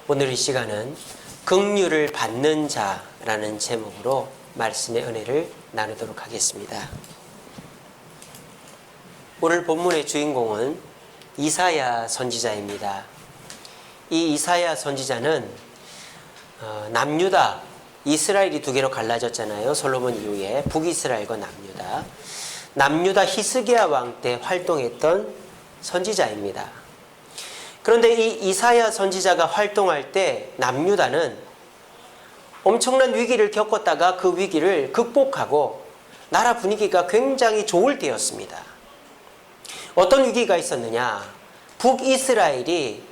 오늘 이 시간은 긍휼을 받는 자라는 제목으로 말씀의 은혜를 나누도록 하겠습니다. 오늘 본문의 주인공은 이사야 선지자입니다. 이 이사야 선지자는 남유다, 이스라엘이 두 개로 갈라졌잖아요. 솔로몬 이후에 북이스라엘과 남유다. 남유다 히스기야 왕 때 활동했던 선지자입니다. 그런데 이 이사야 선지자가 활동할 때 남유다는 엄청난 위기를 겪었다가 그 위기를 극복하고 나라 분위기가 굉장히 좋을 때였습니다. 어떤 위기가 있었느냐? 북이스라엘이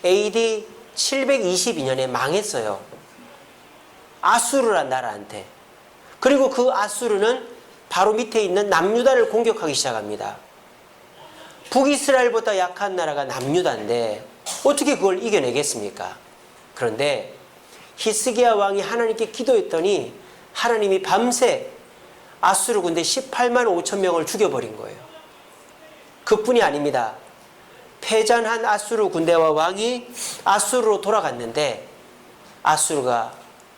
AD 722년에 망했어요. 아수르란 나라한테. 그리고 그 아수르는 바로 밑에 있는 남유다를 공격하기 시작합니다. 북이스라엘보다 약한 나라가 남유다인데 어떻게 그걸 이겨내겠습니까? 그런데 히스기야 왕이 하나님께 기도했더니 하나님이 밤새 아수르 군대 18만 5천 명을 죽여버린 거예요. 그뿐이 아닙니다. 패전한 아수르 군대와 왕이 아수르로 돌아갔는데 아수르가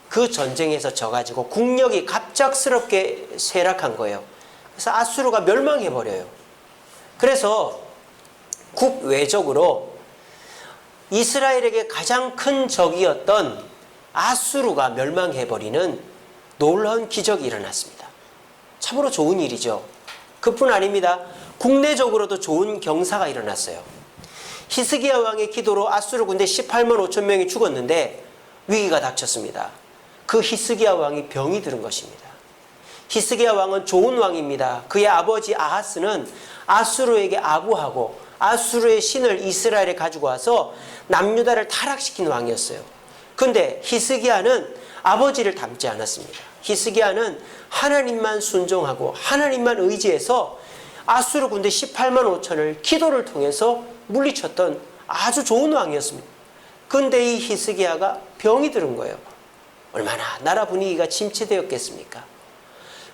그 전쟁에서 져가지고 국력이 갑작스럽게 쇠락한 거예요. 그래서 아수르가 멸망해버려요. 그래서 국외적으로 이스라엘에게 가장 큰 적이었던 아수르가 멸망해버리는 놀라운 기적이 일어났습니다. 참으로 좋은 일이죠. 그뿐 아닙니다. 국내적으로도 좋은 경사가 일어났어요. 히스기야 왕의 기도로 아수르 군대 18만 5천 명이 죽었는데 위기가 닥쳤습니다. 그 히스기야 왕이 병이 들은 것입니다. 히스기야 왕은 좋은 왕입니다. 그의 아버지 아하스는 아수르에게 아부하고 아수르의 신을 이스라엘에 가지고 와서 남유다를 타락시킨 왕이었어요. 근데 히스기야는 아버지를 닮지 않았습니다. 히스기야는 하나님만 순종하고 하나님만 의지해서 아수르 군대 18만 5천을 기도를 통해서 물리쳤던 아주 좋은 왕이었습니다. 근데 이 히스기야가 병이 들은 거예요. 얼마나 나라 분위기가 침체되었겠습니까?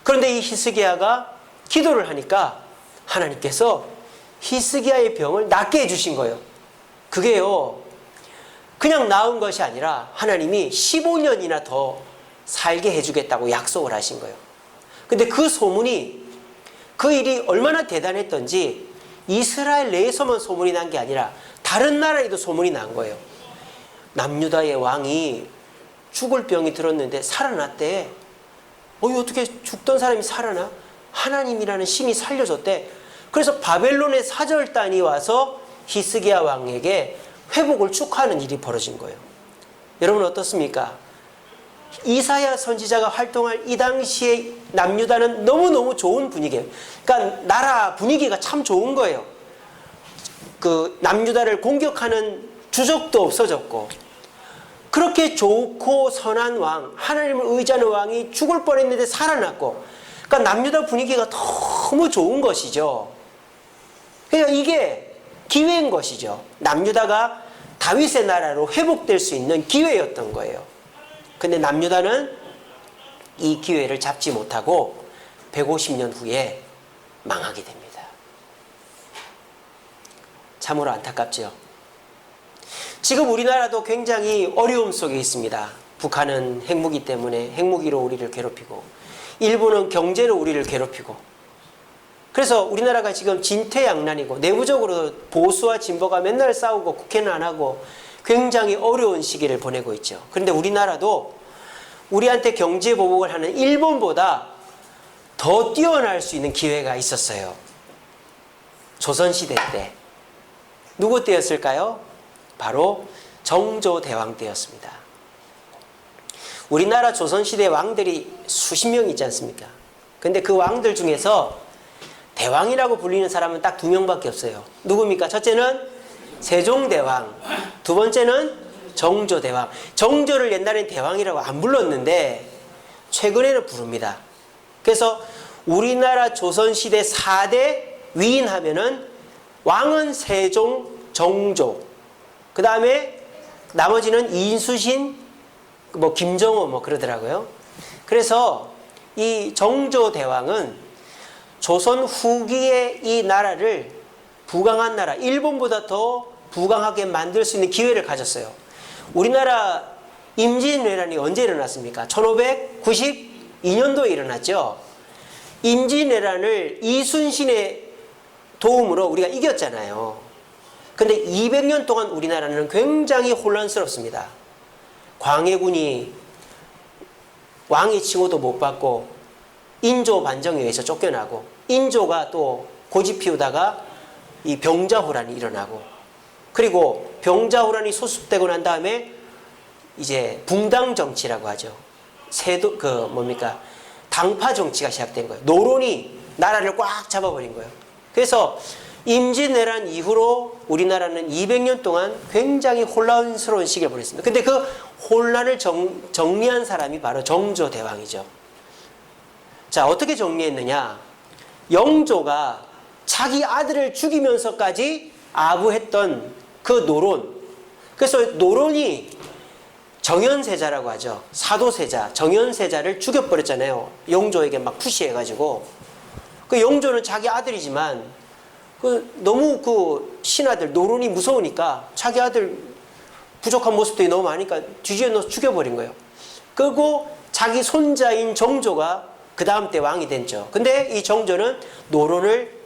그런데 이 히스기야가 기도를 하니까 하나님께서 히스기야의 병을 낫게 해주신 거예요. 그게요, 그냥 나은 것이 아니라 하나님이 15년이나 더 살게 해주겠다고 약속을 하신 거예요. 근데 그 소문이, 그 일이 얼마나 대단했던지 이스라엘 내에서만 소문이 난 게 아니라 다른 나라에도 소문이 난 거예요. 남유다의 왕이 죽을 병이 들었는데 살아났대. 어떻게 죽던 사람이 살아나? 하나님이라는 신이 살려줬대. 그래서 바벨론의 사절단이 와서 히스기야 왕에게 회복을 축하하는 일이 벌어진 거예요. 여러분 어떻습니까? 이사야 선지자가 활동할 이 당시에 남유다는 너무너무 좋은 분위기예요. 그러니까 나라 분위기가 참 좋은 거예요. 그 남유다를 공격하는 주적도 없어졌고, 그렇게 좋고 선한 왕, 하나님을 의지하는 왕이 죽을 뻔했는데 살아났고, 그러니까 남유다 분위기가 너무 좋은 것이죠. 그러니까 이게 기회인 것이죠. 남유다가 다윗의 나라로 회복될 수 있는 기회였던 거예요. 근데 남유다는 이 기회를 잡지 못하고 150년 후에 망하게 됩니다. 참으로 안타깝죠. 지금 우리나라도 굉장히 어려움 속에 있습니다. 북한은 핵무기 때문에 핵무기로 우리를 괴롭히고, 일본은 경제로 우리를 괴롭히고, 그래서 우리나라가 지금 진퇴양난이고 내부적으로 보수와 진보가 맨날 싸우고 국회는 안 하고 굉장히 어려운 시기를 보내고 있죠. 그런데 우리나라도 우리한테 경제 보복을 하는 일본보다 더 뛰어날 수 있는 기회가 있었어요. 조선시대 때. 누구 때였을까요? 바로 정조대왕 때였습니다. 우리나라 조선시대 왕들이 수십 명 있지 않습니까? 근데 그 왕들 중에서 대왕이라고 불리는 사람은 딱 2명밖에 없어요. 누굽니까? 첫째는 세종대왕, 두 번째는 정조대왕. 정조를 옛날엔 대왕이라고 안 불렀는데 최근에는 부릅니다. 그래서 우리나라 조선시대 4대 위인 하면은 왕은 세종, 정조, 그 다음에 나머지는 인수신, 김정호 그러더라고요. 그래서 이 정조대왕은 조선 후기에 이 나라를 부강한 나라, 일본보다 더 부강하게 만들 수 있는 기회를 가졌어요. 우리나라 임진왜란이 언제 일어났습니까? 1592년도에 일어났죠. 임진왜란을 이순신의 도움으로 우리가 이겼잖아요. 근데 200년 동안 우리나라는 굉장히 혼란스럽습니다. 광해군이 왕의 칭호도 못 받고 인조 반정에 의해서 쫓겨나고, 인조가 또 고집 피우다가 이 병자호란이 일어나고, 그리고 병자호란이 소습되고 난 다음에 이제 붕당 정치라고 하죠. 당파 정치가 시작된 거예요. 노론이 나라를 꽉 잡아버린 거예요. 그래서 임진왜란 이후로 우리나라는 200년 동안 굉장히 혼란스러운 시기를 보냈습니다. 근데 그 혼란을 정리한 사람이 바로 정조대왕이죠. 자, 어떻게 정리했느냐? 영조가 자기 아들을 죽이면서까지 아부했던 그 노론. 그래서 노론이 정현세자라고 하죠. 사도세자, 정현세자를 죽여버렸잖아요. 영조에게 막 푸시해가지고. 그 영조는 자기 아들이지만 너무 그 신하들 노론이 무서우니까 자기 아들 부족한 모습들이 너무 많으니까 뒤지어 넣어서 죽여버린 거예요. 그리고 자기 손자인 정조가 그 다음 때 왕이 됐죠. 근데 이 정조는 노론을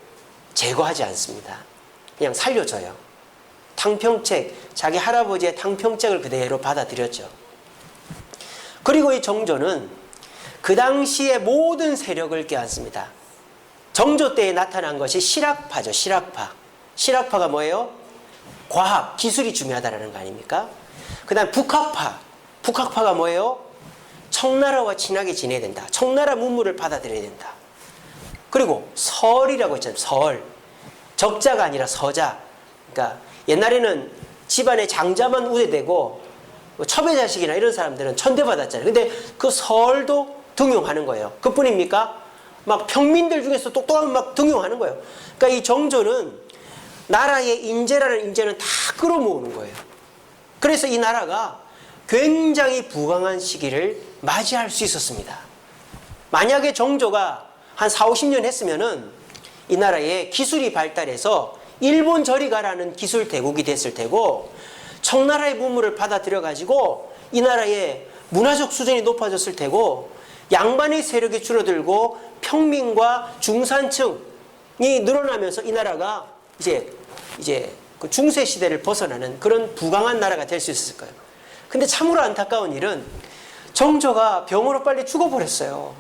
제거하지 않습니다. 그냥 살려줘요. 탕평책, 자기 할아버지의 탕평책을 그대로 받아들였죠. 그리고 이 정조는 그 당시의 모든 세력을 껴안습니다. 정조 때에 나타난 것이 실학파죠. 실학파. 실학파가 뭐예요? 과학, 기술이 중요하다는 거 아닙니까? 그 다음 북학파. 북학파가 뭐예요? 청나라와 친하게 지내야 된다. 청나라 문물을 받아들여야 된다. 그리고 설이라고 했잖아요. 설. 적자가 아니라 서자. 그러니까 옛날에는 집안에 장자만 우대되고 첩의 자식이나 이런 사람들은 천대받았잖아요. 근데 그 설도 등용하는 거예요. 그뿐입니까? 막 평민들 중에서 똑똑하면 막 등용하는 거예요. 그러니까 이 정조는 나라의 인재라는 인재는 다 끌어모으는 거예요. 그래서 이 나라가 굉장히 부강한 시기를 맞이할 수 있었습니다. 만약에 정조가 한 4, 50년 했으면은 이 나라의 기술이 발달해서 일본 저리 가라는 기술 대국이 됐을 테고, 청나라의 문물을 받아들여 가지고 이 나라의 문화적 수준이 높아졌을 테고, 양반의 세력이 줄어들고 평민과 중산층이 늘어나면서 이 나라가 이제 그 중세 시대를 벗어나는 그런 부강한 나라가 될 수 있었을 거예요. 근데 참으로 안타까운 일은 정조가 병으로 빨리 죽어버렸어요.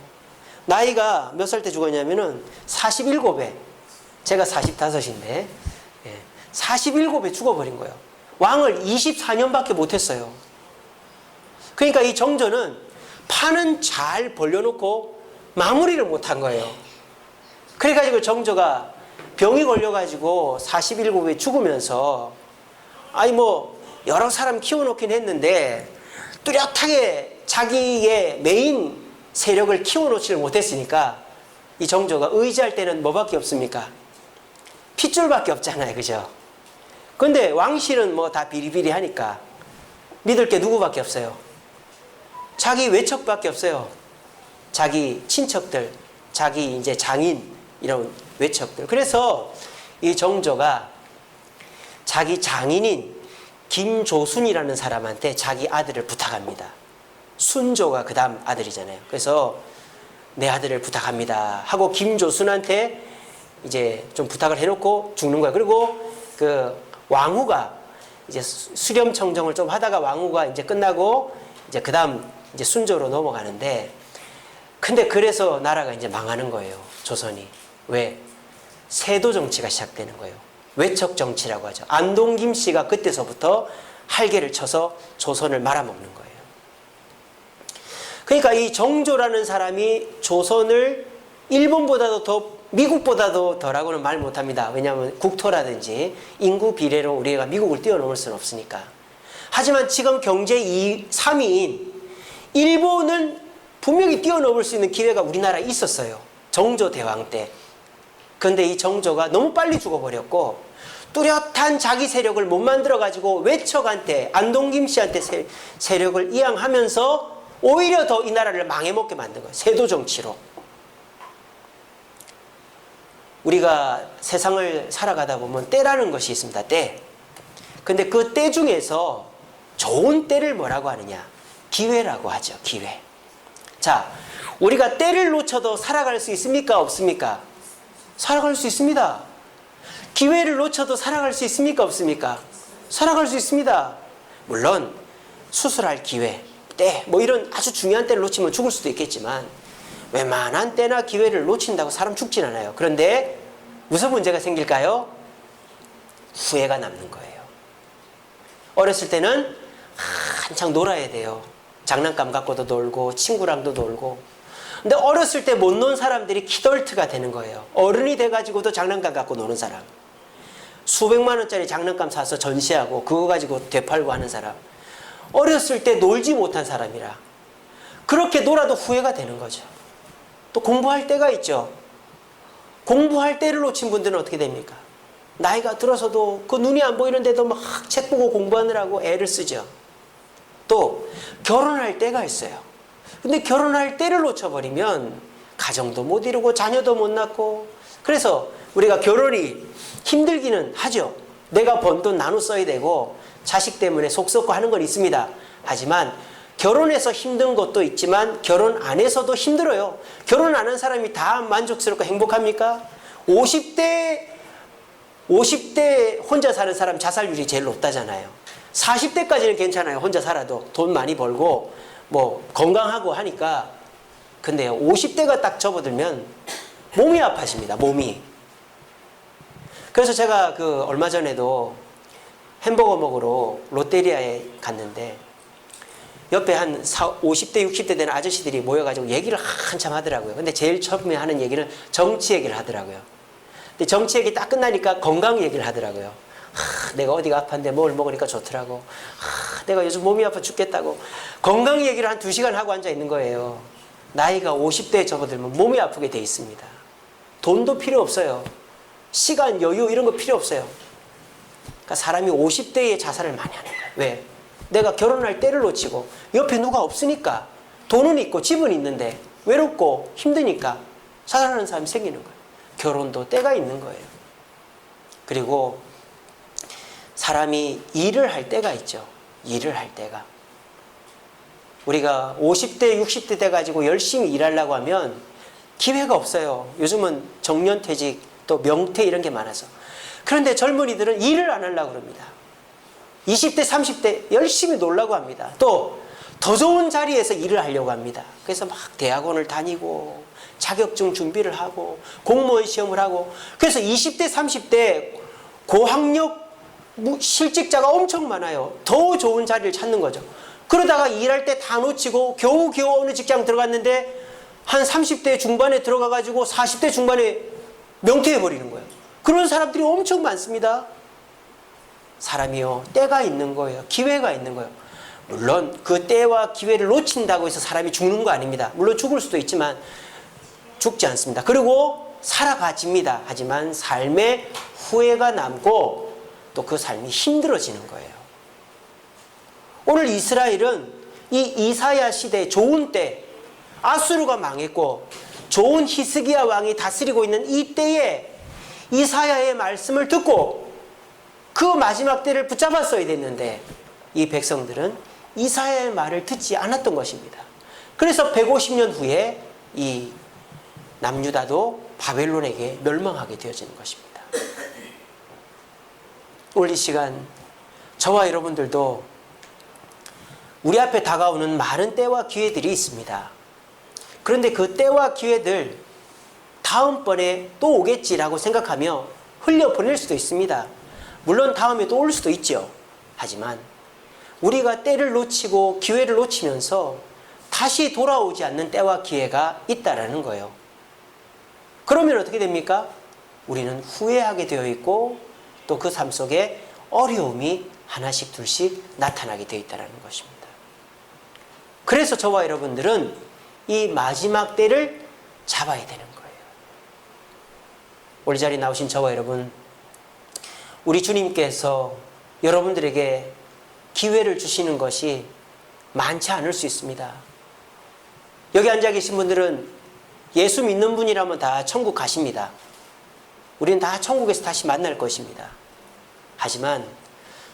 나이가 몇 살 때 죽었냐면은 47에, 제가 45인데 47에 죽어버린 거예요. 왕을 24년밖에 못했어요. 그러니까 이 정조는 판은 잘 벌려놓고 마무리를 못한 거예요. 그래가지고 정조가 병이 걸려가지고 47에 죽으면서, 아니 뭐 여러 사람 키워놓긴 했는데 뚜렷하게 자기의 메인 세력을 키워놓지를 못했으니까 이 정조가 의지할 때는 뭐밖에 없습니까? 핏줄밖에 없잖아요. 그죠? 근데 왕실은 뭐 다 비리비리하니까 믿을 게 누구밖에 없어요? 자기 외척밖에 없어요. 자기 친척들, 자기 이제 장인, 이런 외척들. 그래서 이 정조가 자기 장인인 김조순이라는 사람한테 자기 아들을 부탁합니다. 순조가 그 다음 아들이잖아요. 그래서 내 아들을 부탁합니다 하고 김조순한테 이제 좀 부탁을 해놓고 죽는 거예요. 그리고 그 왕후가 이제 수렴청정을 좀 하다가 왕후가 이제 끝나고 이제 그 다음 이제 순조로 넘어가는데, 근데 그래서 나라가 이제 망하는 거예요. 조선이. 왜? 세도 정치가 시작되는 거예요. 외척 정치라고 하죠. 안동 김씨가 그때서부터 할개를 쳐서 조선을 말아먹는 거예요. 그러니까 이 정조라는 사람이 조선을 일본보다도 더, 미국보다도 덜하고는 말 못합니다. 왜냐하면 국토라든지 인구 비례로 우리가 미국을 뛰어넘을 수는 없으니까. 하지만 지금 경제 3위인 일본은 분명히 뛰어넘을 수 있는 기회가 우리나라에 있었어요. 정조 대왕 때. 그런데 이 정조가 너무 빨리 죽어버렸고, 뚜렷한 자기 세력을 못 만들어가지고 외척한테, 안동 김씨한테 세력을 이양하면서 오히려 더 이 나라를 망해먹게 만든 거예요. 세도 정치로. 우리가 세상을 살아가다 보면 때라는 것이 있습니다. 때. 근데 그 때 중에서 좋은 때를 뭐라고 하느냐? 기회라고 하죠. 기회. 자, 우리가 때를 놓쳐도 살아갈 수 있습니까? 없습니까? 살아갈 수 있습니다. 기회를 놓쳐도 살아갈 수 있습니까? 없습니까? 살아갈 수 있습니다. 물론 수술할 기회, 때, 뭐 이런 아주 중요한 때를 놓치면 죽을 수도 있겠지만 웬만한 때나 기회를 놓친다고 사람 죽진 않아요. 그런데 무슨 문제가 생길까요? 후회가 남는 거예요. 어렸을 때는 한창 놀아야 돼요. 장난감 갖고도 놀고 친구랑도 놀고. 근데 어렸을 때 못 논 사람들이 키덜트가 되는 거예요. 어른이 돼가지고도 장난감 갖고 노는 사람. 수백만 원짜리 장난감 사서 전시하고 그거 가지고 되팔고 하는 사람. 어렸을 때 놀지 못한 사람이라 그렇게 놀아도 후회가 되는 거죠. 또 공부할 때가 있죠. 공부할 때를 놓친 분들은 어떻게 됩니까? 나이가 들어서도 그 눈이 안 보이는데도 막 책 보고 공부하느라고 애를 쓰죠. 또 결혼할 때가 있어요. 근데 결혼할 때를 놓쳐버리면 가정도 못 이루고 자녀도 못 낳고, 그래서 우리가 결혼이 힘들기는 하죠. 내가 번 돈 나눠 써야 되고 자식 때문에 속 썩고 하는 건 있습니다. 하지만 결혼해서 힘든 것도 있지만 결혼 안 해서도 힘들어요. 결혼 안 한 사람이 다 만족스럽고 행복합니까? 50대 혼자 사는 사람 자살률이 제일 높다잖아요. 40대까지는 괜찮아요. 혼자 살아도 돈 많이 벌고 뭐 건강하고 하니까. 근데 50대가 딱 접어들면 몸이 아파집니다. 몸이. 그래서 제가 얼마 전에도 햄버거 먹으러 롯데리아에 갔는데 옆에 한 50대 60대 되는 아저씨들이 모여가지고 얘기를 한참 하더라고요. 근데 제일 처음에 하는 얘기는 정치 얘기를 하더라고요. 근데 정치 얘기 딱 끝나니까 건강 얘기를 하더라고요. 내가 어디가 아팠는데 뭘 먹으니까 좋더라고. 내가 요즘 몸이 아파 죽겠다고. 건강 얘기를 한 2시간 하고 앉아 있는 거예요. 나이가 50대에 접어들면 몸이 아프게 돼 있습니다. 돈도 필요 없어요. 시간, 여유 이런 거 필요 없어요. 그러니까 사람이 50대에 자살을 많이 하는 거예요. 왜? 내가 결혼할 때를 놓치고 옆에 누가 없으니까. 돈은 있고 집은 있는데 외롭고 힘드니까 자살하는 사람이 생기는 거예요. 결혼도 때가 있는 거예요. 그리고 사람이 일을 할 때가 있죠. 일을 할 때가. 우리가 50대, 60대 돼가지고 열심히 일하려고 하면 기회가 없어요. 요즘은 정년퇴직, 또 명퇴 이런 게 많아서. 그런데 젊은이들은 일을 안 하려고 그럽니다. 20대, 30대 열심히 놀라고 합니다. 또 더 좋은 자리에서 일을 하려고 합니다. 그래서 막 대학원을 다니고 자격증 준비를 하고 공무원 시험을 하고, 그래서 20대, 30대 고학력 실직자가 엄청 많아요. 더 좋은 자리를 찾는 거죠. 그러다가 일할 때 다 놓치고 겨우겨우 어느 직장 들어갔는데 한 30대 중반에 들어가가지고 40대 중반에 명퇴해버리는 거예요. 그런 사람들이 엄청 많습니다. 사람이요, 때가 있는 거예요. 기회가 있는 거예요. 물론 그 때와 기회를 놓친다고 해서 사람이 죽는 거 아닙니다. 물론 죽을 수도 있지만 죽지 않습니다. 그리고 살아가집니다. 하지만 삶에 후회가 남고 또 그 삶이 힘들어지는 거예요. 오늘 이스라엘은 이 이사야 시대 좋은 때, 아수르가 망했고 좋은 히스기야 왕이 다스리고 있는 이 때에 이사야의 말씀을 듣고 그 마지막 때를 붙잡았어야 됐는데 이 백성들은 이사야의 말을 듣지 않았던 것입니다. 그래서 150년 후에 이 남유다도 바벨론에게 멸망하게 되어지는 것입니다. 오늘 이 시간 저와 여러분들도 우리 앞에 다가오는 많은 때와 기회들이 있습니다. 그런데 그 때와 기회들 다음번에 또 오겠지라고 생각하며 흘려보낼 수도 있습니다. 물론 다음에 또 올 수도 있죠. 하지만 우리가 때를 놓치고 기회를 놓치면서 다시 돌아오지 않는 때와 기회가 있다라는 거예요. 그러면 어떻게 됩니까? 우리는 후회하게 되어 있고 또 그 삶 속에 어려움이 하나씩 둘씩 나타나게 되어 있다는 것입니다. 그래서 저와 여러분들은 이 마지막 때를 잡아야 되는 거예요. 오늘 자리에 나오신 저와 여러분, 우리 주님께서 여러분들에게 기회를 주시는 것이 많지 않을 수 있습니다. 여기 앉아 계신 분들은 예수 믿는 분이라면 다 천국 가십니다. 우리는 다 천국에서 다시 만날 것입니다. 하지만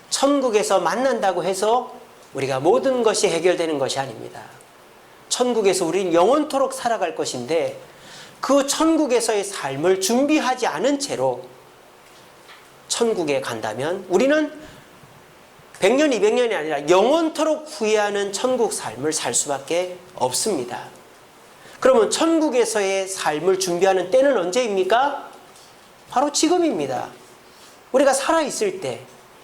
천국에서 만난다고 해서 우리가 모든 것이 해결되는 것이 아닙니다. 천국에서 우리는 영원토록 살아갈 것인데 그 천국에서의 삶을 준비하지 않은 채로 천국에 간다면 우리는 100년, 200년이 아니라 영원토록 후회하는 천국 삶을 살 수밖에 없습니다. 그러면 천국에서의 삶을 준비하는 때는 언제입니까? 바로 지금입니다. 우리가 살아있을 때,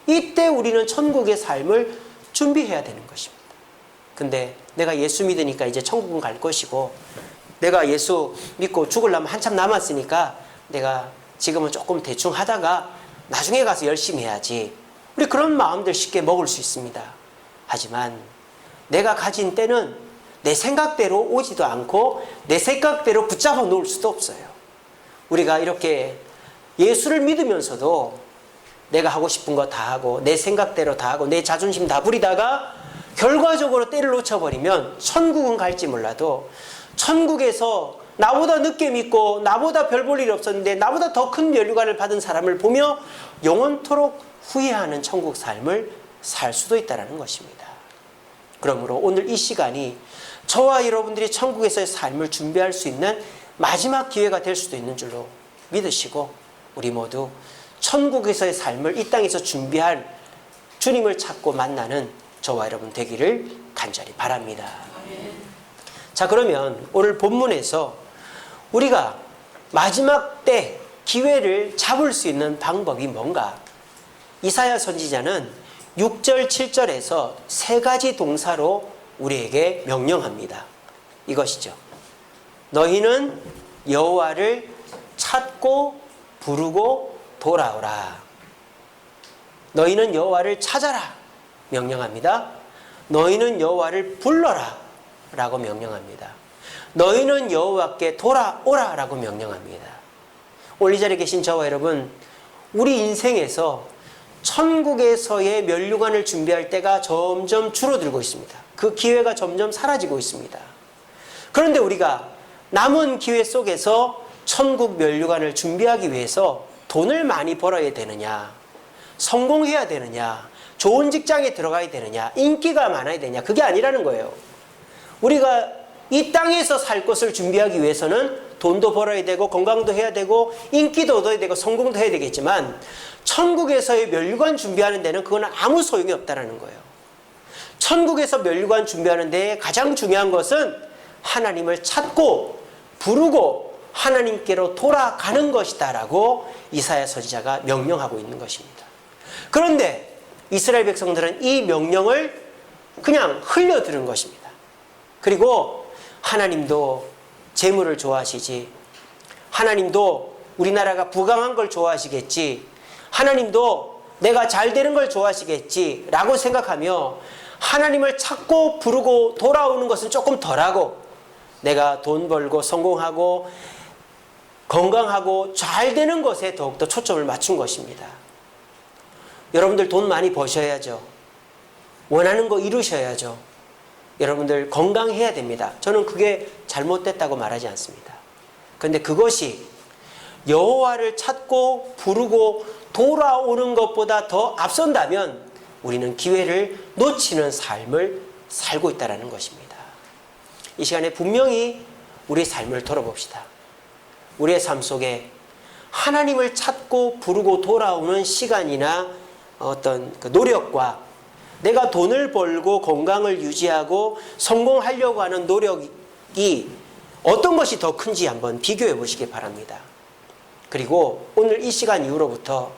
이때 우리는 천국의 삶을 준비해야 되는 것입니다. 근데 내가 예수 믿으니까 이제 천국은 갈 것이고, 내가 예수 믿고 죽으려면 한참 남았으니까 내가 지금은 조금 대충 하다가 나중에 가서 열심히 해야지. 우리 그런 마음들 쉽게 먹을 수 있습니다. 하지만 내가 가진 때는 내 생각대로 오지도 않고 내 생각대로 붙잡아 놓을 수도 없어요. 우리가 이렇게 예수를 믿으면서도 내가 하고 싶은 거 다 하고 내 생각대로 다 하고 내 자존심 다 부리다가 결과적으로 때를 놓쳐버리면 천국은 갈지 몰라도 천국에서 나보다 늦게 믿고 나보다 별 볼 일이 없었는데 나보다 더 큰 면류관을 받은 사람을 보며 영원토록 후회하는 천국 삶을 살 수도 있다는 것입니다. 그러므로 오늘 이 시간이 저와 여러분들이 천국에서의 삶을 준비할 수 있는 마지막 기회가 될 수도 있는 줄로 믿으시고 우리 모두 천국에서의 삶을 이 땅에서 준비할 주님을 찾고 만나는 저와 여러분 되기를 간절히 바랍니다. 자, 그러면 오늘 본문에서 우리가 마지막 때 기회를 잡을 수 있는 방법이 뭔가? 이사야 선지자는 6절, 7절에서 세 가지 동사로 우리에게 명령합니다. 이것이죠. 너희는 여호와를 찾고 부르고 돌아오라. 너희는 여호와를 찾아라 명령합니다. 너희는 여호와를 불러라 라고 명령합니다. 너희는 여호와께 돌아오라 라고 명령합니다. 오늘 이 자리에 계신 저와 여러분, 우리 인생에서 천국에서의 면류관을 준비할 때가 점점 줄어들고 있습니다. 그 기회가 점점 사라지고 있습니다. 그런데 우리가 남은 기회 속에서 천국 면류관을 준비하기 위해서 돈을 많이 벌어야 되느냐, 성공해야 되느냐, 좋은 직장에 들어가야 되느냐, 인기가 많아야 되느냐, 그게 아니라는 거예요. 우리가 이 땅에서 살 것을 준비하기 위해서는 돈도 벌어야 되고 건강도 해야 되고 인기도 얻어야 되고 성공도 해야 되겠지만 천국에서의 면류관 준비하는 데는 그건 아무 소용이 없다는 거예요. 천국에서 면류관 준비하는 데 가장 중요한 것은 하나님을 찾고 부르고 하나님께로 돌아가는 것이다 라고 이사야 선지자가 명령하고 있는 것입니다. 그런데 이스라엘 백성들은 이 명령을 그냥 흘려들은 것입니다. 그리고 하나님도 재물을 좋아하시지, 하나님도 우리나라가 부강한 걸 좋아하시겠지, 하나님도 내가 잘 되는 걸 좋아하시겠지 라고 생각하며 하나님을 찾고 부르고 돌아오는 것은 조금 덜하고 내가 돈 벌고 성공하고 건강하고 잘 되는 것에 더욱더 초점을 맞춘 것입니다. 여러분들 돈 많이 버셔야죠. 원하는 거 이루셔야죠. 여러분들 건강해야 됩니다. 저는 그게 잘못됐다고 말하지 않습니다. 그런데 그것이 여호와를 찾고 부르고 돌아오는 것보다 더 앞선다면 우리는 기회를 놓치는 삶을 살고 있다는 것입니다. 이 시간에 분명히 우리의 삶을 돌아봅시다. 우리의 삶 속에 하나님을 찾고 부르고 돌아오는 시간이나 어떤 그 노력과 내가 돈을 벌고 건강을 유지하고 성공하려고 하는 노력이 어떤 것이 더 큰지 한번 비교해 보시기 바랍니다. 그리고 오늘 이 시간 이후로부터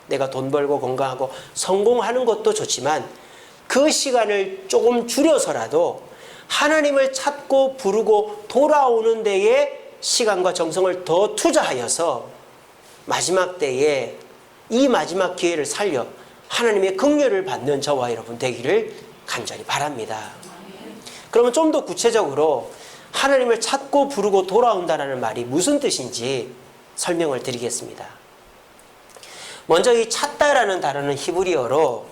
내가 돈 벌고 건강하고 성공하는 것도 좋지만 그 시간을 조금 줄여서라도 하나님을 찾고 부르고 돌아오는 데에 시간과 정성을 더 투자하여서 마지막 때에 이 마지막 기회를 살려 하나님의 긍휼을 받는 저와 여러분 되기를 간절히 바랍니다. 그러면 좀 더 구체적으로 하나님을 찾고 부르고 돌아온다는 말이 무슨 뜻인지 설명을 드리겠습니다. 먼저 이 찾다라는 단어는 히브리어로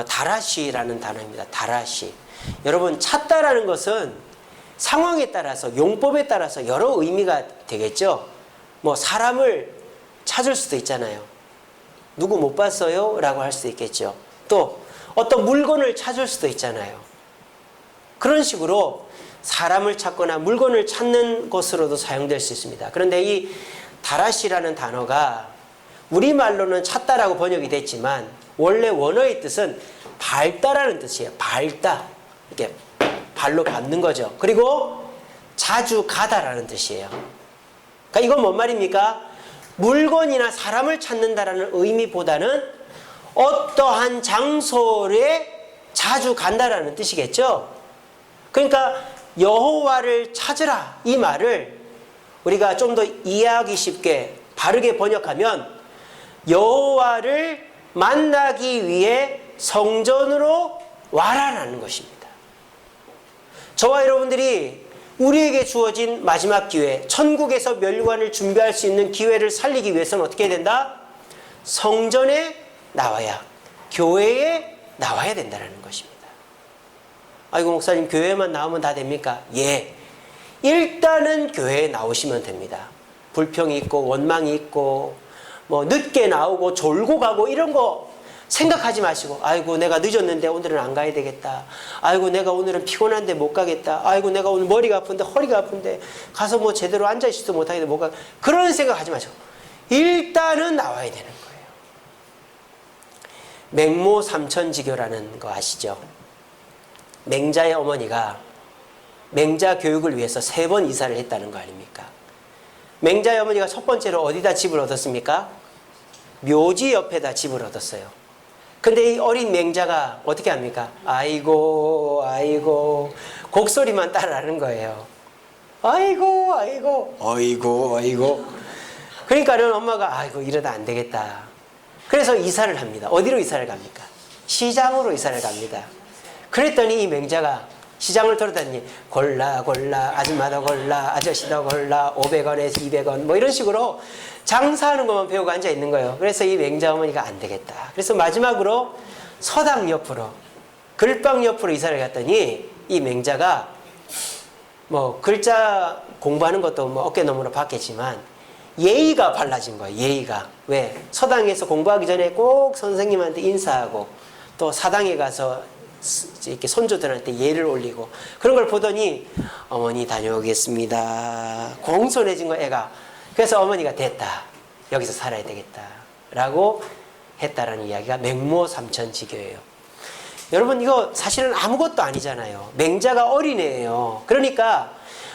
다라시라는 단어입니다. 다라시. 여러분, 찾다라는 것은 상황에 따라서 용법에 따라서 여러 의미가 되겠죠. 뭐 사람을 찾을 수도 있잖아요. 누구 못 봤어요? 라고 할 수도 있겠죠. 또 어떤 물건을 찾을 수도 있잖아요. 그런 식으로 사람을 찾거나 물건을 찾는 것으로도 사용될 수 있습니다. 그런데 이 다라시라는 단어가 우리말로는 찾다라고 번역이 됐지만 원래 원어의 뜻은 밟다라는 뜻이에요. 밟다. 이렇게 발로 밟는 거죠. 그리고 자주 가다라는 뜻이에요. 그러니까 이건 뭔 말입니까? 물건이나 사람을 찾는다라는 의미보다는 어떠한 장소에 자주 간다라는 뜻이겠죠. 그러니까 여호와를 찾으라 이 말을 우리가 좀 더 이해하기 쉽게 바르게 번역하면 여호와를 만나기 위해 성전으로 와라라는 것입니다. 저와 여러분들이 우리에게 주어진 마지막 기회, 천국에서 멸관을 준비할 수 있는 기회를 살리기 위해서는 어떻게 해야 된다? 성전에 나와야, 교회에 나와야 된다는 것입니다. 아이고 목사님 교회만 나오면 다 됩니까? 예, 일단은 교회에 나오시면 됩니다. 불평이 있고 원망이 있고 뭐 늦게 나오고 졸고 가고 이런 거 생각하지 마시고 아이고 내가 늦었는데 오늘은 안 가야 되겠다. 아이고 내가 오늘은 피곤한데 못 가겠다. 아이고 내가 오늘 머리가 아픈데 허리가 아픈데 가서 뭐 제대로 앉아있지도 못하겠다. 못 가. 그런 생각하지 마시고 일단은 나와야 되는 거예요. 맹모 삼천지교라는 거 아시죠? 맹자의 어머니가 맹자 교육을 위해서 3번 이사를 했다는 거 아닙니까? 맹자의 어머니가 첫 번째로 어디다 집을 얻었습니까? 묘지 옆에다 집을 얻었어요. 근데 이 어린 맹자가 어떻게 합니까? 아이고 아이고 곡소리만 따라하는 거예요. 아이고 아이고 아이고 아이고. 그러니까는 엄마가 아이고 이러다 안 되겠다. 그래서 이사를 합니다. 어디로 이사를 갑니까? 시장으로 이사를 갑니다. 그랬더니 이 맹자가 시장을 돌아다니니 골라 아줌마도 골라 아저씨도 골라 500원에서 200원 뭐 이런 식으로 장사하는 것만 배우고 앉아 있는 거예요. 그래서 이 맹자 어머니가 안 되겠다. 그래서 마지막으로 서당 옆으로 글방 옆으로 이사를 갔더니 이 맹자가 뭐 글자 공부하는 것도 뭐 어깨너머로 봤겠지만 예의가 발라진 거예요. 예의가. 왜? 서당에서 공부하기 전에 꼭 선생님한테 인사하고 또 사당에 가서 이렇게 손주들한테 예를 올리고 그런 걸 보더니 어머니 다녀오겠습니다. 공손해진 거 애가. 그래서 어머니가 됐다. 여기서 살아야 되겠다. 라고 했다라는 이야기가 맹모 삼천지교예요. 여러분 이거 사실은 아무것도 아니잖아요. 맹자가 어린애예요. 그러니까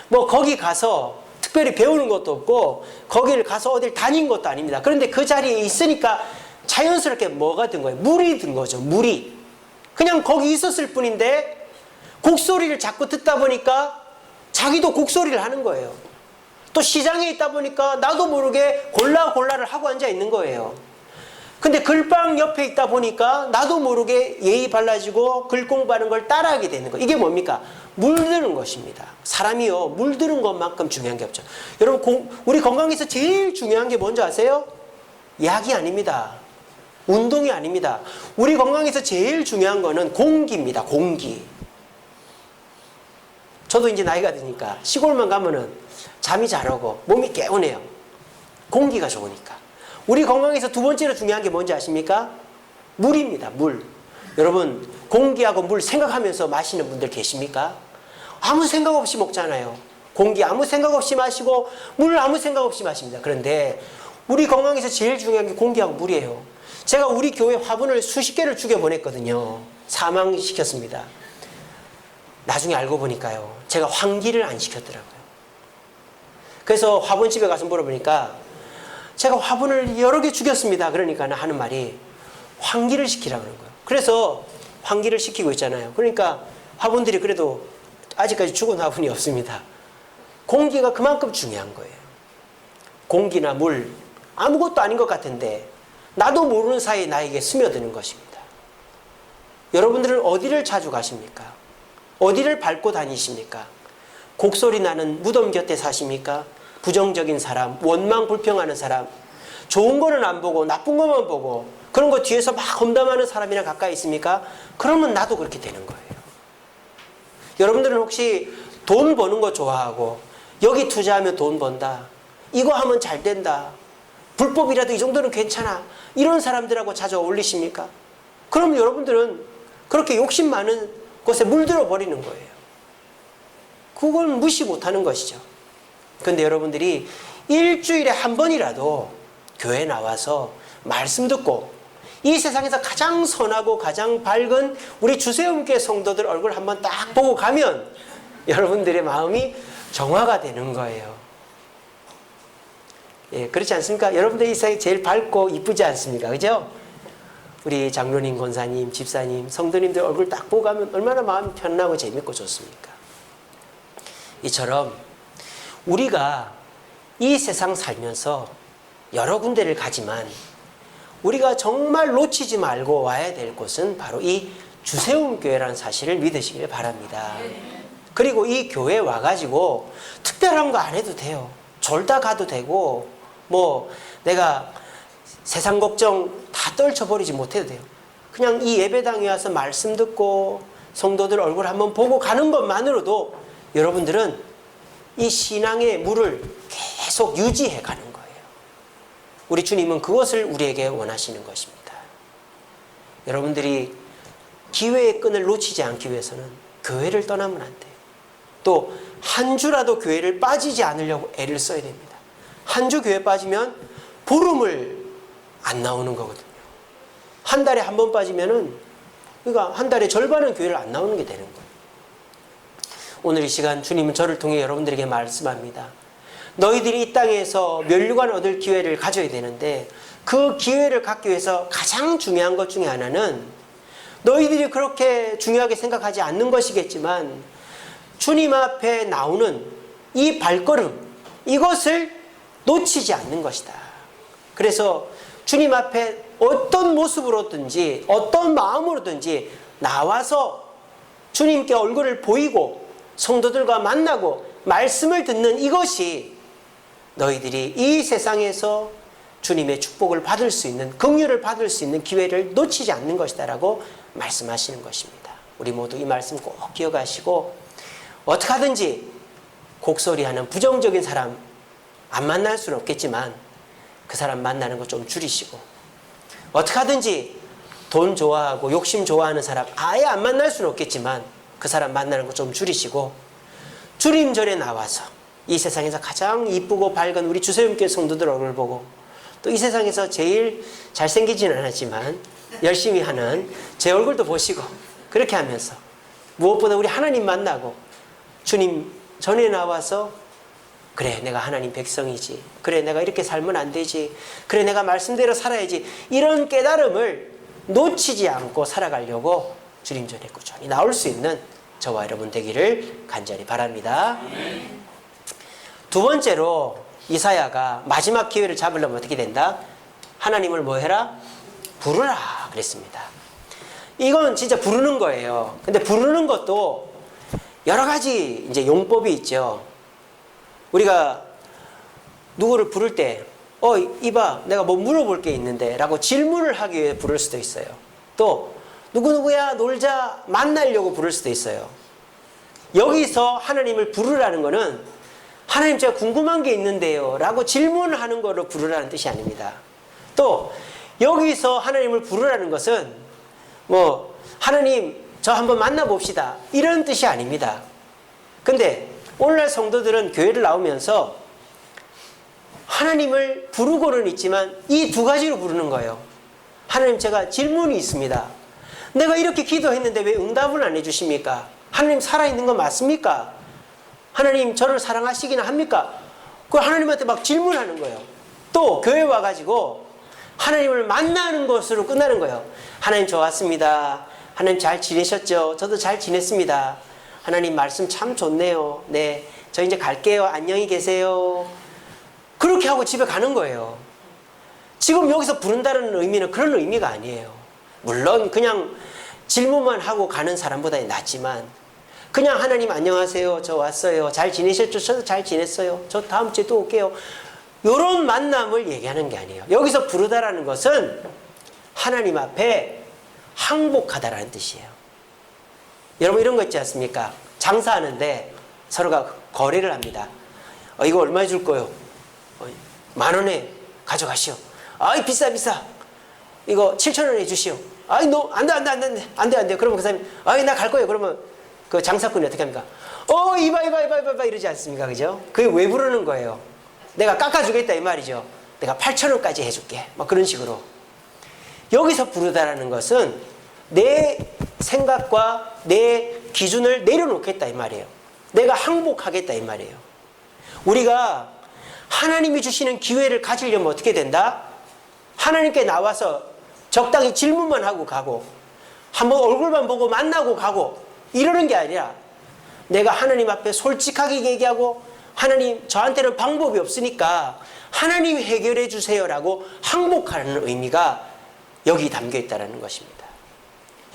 뭐 거기 가서 특별히 배우는 것도 없고 거기를 가서 어딜 다닌 것도 아닙니다. 그런데 그 자리에 있으니까 자연스럽게 뭐가 든 거예요? 물이 든 거죠. 물이. 그냥 거기 있었을 뿐인데 곡소리를 자꾸 듣다 보니까 자기도 곡소리를 하는 거예요. 또 시장에 있다 보니까 나도 모르게 골라를 하고 앉아 있는 거예요. 근데 글방 옆에 있다 보니까 나도 모르게 예의 발라지고 글 공부하는 걸 따라하게 되는 거예요. 이게 뭡니까? 물드는 것입니다. 사람이요 물드는 것만큼 중요한 게 없죠. 여러분 우리 건강에서 제일 중요한 게 뭔지 아세요? 약이 아닙니다. 운동이 아닙니다. 우리 건강에서 제일 중요한 거는 공기입니다. 공기. 저도 이제 나이가 드니까 시골만 가면은 잠이 잘 오고 몸이 개운해요. 공기가 좋으니까. 우리 건강에서 두 번째로 중요한 게 뭔지 아십니까? 물입니다. 물. 여러분 공기하고 물 생각하면서 마시는 분들 계십니까? 아무 생각 없이 먹잖아요. 공기 아무 생각 없이 마시고 물 아무 생각 없이 마십니다. 그런데 우리 건강에서 제일 중요한 게 공기하고 물이에요. 제가 우리 교회 화분을 수십 개를 죽여보냈거든요. 사망시켰습니다. 나중에 알고 보니까요. 제가 환기를 안 시켰더라고요. 그래서 화분집에 가서 물어보니까 제가 화분을 여러 개 죽였습니다. 그러니까 하는 말이 환기를 시키라고 그러는 거예요. 그래서 환기를 시키고 있잖아요. 그러니까 화분들이 그래도 아직까지 죽은 화분이 없습니다. 공기가 그만큼 중요한 거예요. 공기나 물 아무것도 아닌 것 같은데 나도 모르는 사이에 나에게 스며드는 것입니다. 여러분들은 어디를 자주 가십니까? 어디를 밟고 다니십니까? 곡소리 나는 무덤 곁에 사십니까? 부정적인 사람, 원망 불평하는 사람, 좋은 거는 안 보고 나쁜 것만 보고 그런 거 뒤에서 막 험담하는 사람이랑 가까이 있습니까? 그러면 나도 그렇게 되는 거예요. 여러분들은 혹시 돈 버는 거 좋아하고 여기 투자하면 돈 번다, 이거 하면 잘 된다, 불법이라도 이 정도는 괜찮아, 이런 사람들하고 자주 어울리십니까? 그럼 여러분들은 그렇게 욕심 많은 곳에 물들어 버리는 거예요. 그걸 무시 못하는 것이죠. 그런데 여러분들이 일주일에 한 번이라도 교회 나와서 말씀 듣고 이 세상에서 가장 선하고 가장 밝은 우리 주세움교회 성도들 얼굴 한번 딱 보고 가면 여러분들의 마음이 정화가 되는 거예요. 예, 그렇지 않습니까? 여러분들이 이 세상에 제일 밝고 이쁘지 않습니까? 그죠? 우리 장로님, 권사님, 집사님, 성도님들 얼굴 딱 보고 가면 얼마나 마음이 편안하고 재밌고 좋습니까? 이처럼 우리가 이 세상 살면서 여러 군데를 가지만 우리가 정말 놓치지 말고 와야 될 곳은 바로 이 주세움교회라는 사실을 믿으시길 바랍니다. 그리고 이 교회에 와가지고 특별한 거 안 해도 돼요. 졸다 가도 되고 뭐 내가 세상 걱정 다 떨쳐버리지 못해도 돼요. 그냥 이 예배당에 와서 말씀 듣고 성도들 얼굴 한번 보고 가는 것만으로도 여러분들은 이 신앙의 물을 계속 유지해 가는 거예요. 우리 주님은 그것을 우리에게 원하시는 것입니다. 여러분들이 기회의 끈을 놓치지 않기 위해서는 교회를 떠나면 안 돼요. 또 한 주라도 교회를 빠지지 않으려고 애를 써야 됩니다. 한 주 교회 빠지면 보름을 안 나오는 거거든요. 한 달에 한 번 빠지면은 그러니까 한 달에 절반은 교회를 안 나오는 게 되는 거예요. 오늘 이 시간 주님은 저를 통해 여러분들에게 말씀합니다. 너희들이 이 땅에서 면류관 얻을 기회를 가져야 되는데 그 기회를 갖기 위해서 가장 중요한 것 중에 하나는 너희들이 그렇게 중요하게 생각하지 않는 것이겠지만 주님 앞에 나오는 이 발걸음, 이것을 놓치지 않는 것이다. 그래서 주님 앞에 어떤 모습으로든지 어떤 마음으로든지 나와서 주님께 얼굴을 보이고 성도들과 만나고 말씀을 듣는 이것이 너희들이 이 세상에서 주님의 축복을 받을 수 있는, 긍휼을 받을 수 있는 기회를 놓치지 않는 것이다 라고 말씀하시는 것입니다. 우리 모두 이 말씀 꼭 기억하시고 어떻게 하든지 곡소리하는 부정적인 사람 안 만날 수는 없겠지만 그 사람 만나는 거 좀 줄이시고 어떻게 하든지 돈 좋아하고 욕심 좋아하는 사람 아예 안 만날 수는 없겠지만 그 사람 만나는 거 좀 줄이시고 주님 전에 나와서 이 세상에서 가장 이쁘고 밝은 우리 주세움교회 성도들 얼굴 보고 또 이 세상에서 제일 잘생기지는 않았지만 열심히 하는 제 얼굴도 보시고 그렇게 하면서 무엇보다 우리 하나님 만나고 주님 전에 나와서 그래 내가 하나님 백성이지, 그래 내가 이렇게 살면 안 되지, 그래 내가 말씀대로 살아야지, 이런 깨달음을 놓치지 않고 살아가려고 주님 전에 꾸준히 나올 수 있는 저와 여러분 되기를 간절히 바랍니다. 두 번째로 이사야가 마지막 기회를 잡으려면 어떻게 된다? 하나님을 뭐 해라? 부르라 그랬습니다. 이건 진짜 부르는 거예요. 근데 부르는 것도 여러 가지 이제 용법이 있죠. 우리가 누구를 부를 때 이봐 내가 뭐 물어볼 게 있는데 라고 질문을 하기 위해 부를 수도 있어요. 또 누구누구야 놀자 만나려고 부를 수도 있어요. 여기서 하나님을 부르라는 거는 하나님 제가 궁금한 게 있는데요 라고 질문하는 거로 부르라는 뜻이 아닙니다. 또 여기서 하나님을 부르라는 것은 뭐 하나님 저 한번 만나봅시다 이런 뜻이 아닙니다. 근데 오늘날 성도들은 교회를 나오면서 하나님을 부르고는 있지만 이 두 가지로 부르는 거예요. 하나님 제가 질문이 있습니다. 내가 이렇게 기도했는데 왜 응답을 안 해주십니까? 하나님 살아있는 거 맞습니까? 하나님 저를 사랑하시기나 합니까? 그 하나님한테 막 질문하는 거예요. 또 교회 와가지고 하나님을 만나는 것으로 끝나는 거예요. 하나님 저 왔습니다. 하나님 잘 지내셨죠? 저도 잘 지냈습니다. 하나님 말씀 참 좋네요. 네, 저 이제 갈게요. 안녕히 계세요. 그렇게 하고 집에 가는 거예요. 지금 여기서 부른다는 의미는 그런 의미가 아니에요. 물론 그냥 질문만 하고 가는 사람보다 낫지만 그냥 하나님 안녕하세요. 저 왔어요. 잘 지내셨죠? 저도 잘 지냈어요. 저 다음 주에 또 올게요. 이런 만남을 얘기하는 게 아니에요. 여기서 부르다라는 것은 하나님 앞에 항복하다라는 뜻이에요. 여러분 이런 거 있지 않습니까? 장사하는데 서로가 거래를 합니다. 이거 얼마에 줄 거요? 10,000원에 가져가시오. 아이 비싸. 이거 7,000원에 주시오. 아이, 너, 안 돼, 안 돼, 안 돼, 안 돼, 안 돼. 그러면 그 사람이, 아이, 나 갈 거예요. 그러면 그 장사꾼이 어떻게 합니까? 이봐, 이러지 않습니까? 그죠? 그게 왜 부르는 거예요? 내가 깎아주겠다, 이 말이죠. 내가 8,000원까지 해줄게. 막 그런 식으로. 여기서 부르다라는 것은 내 생각과 내 기준을 내려놓겠다, 이 말이에요. 내가 항복하겠다, 이 말이에요. 우리가 하나님이 주시는 기회를 가지려면 어떻게 된다? 하나님께 나와서 적당히 질문만 하고 가고, 한번 얼굴만 보고 만나고 가고, 이러는 게 아니라 내가 하나님 앞에 솔직하게 얘기하고, 하나님, 저한테는 방법이 없으니까 하나님이 해결해 주세요라고 항복하는 의미가 여기 담겨 있다는 것입니다.